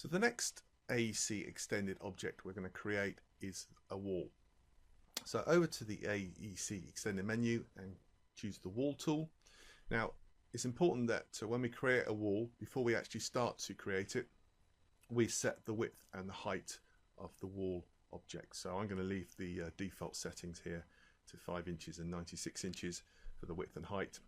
So the next AEC extended object we're going to create is a wall. So over to the AEC extended menu and choose the wall tool. Now it's important that when we create a wall, before we actually start to create it, we set the width and the height of the wall object. So I'm going to leave the default settings here to 5 inches and 96 inches for the width and height.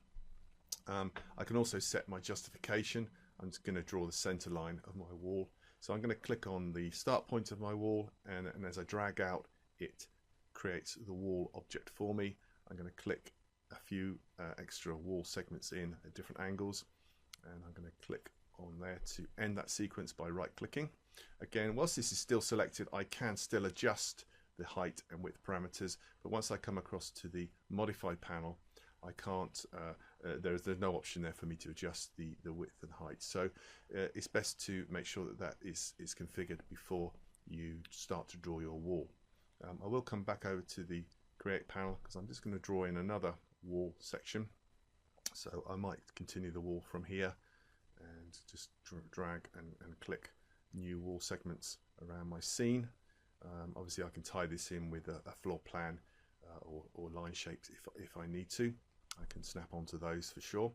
I can also set my justification. I'm just going to draw the center line of my wall. So I'm going to click on the start point of my wall, and as I drag out, it creates the wall object for me. I'm going to click a few extra wall segments in at different angles, and I'm going to click on there to end that sequence by right clicking. Again, whilst this is still selected, I can still adjust the height and width parameters, but once I come across to the modify panel, I can't, there's no option there for me to adjust the width and height. So it's best to make sure that that is configured before you start to draw your wall. I will come back over to the create panel because I'm just going to draw in another wall section. So I might continue the wall from here and just drag and click new wall segments around my scene. Obviously I can tie this in with a floor plan or line shapes if I need to. I can snap onto those for sure.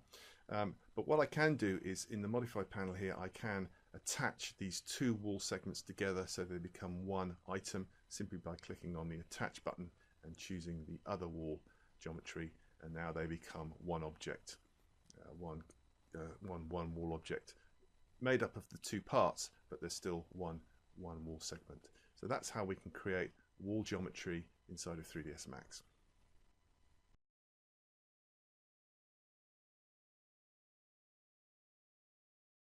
But what I can do is in the modify panel here, I can attach these two wall segments together so they become one item simply by clicking on the attach button and choosing the other wall geometry, and now they become one object, one wall object made up of the two parts, but there's still one wall segment. So that's how we can create wall geometry inside of 3ds Max.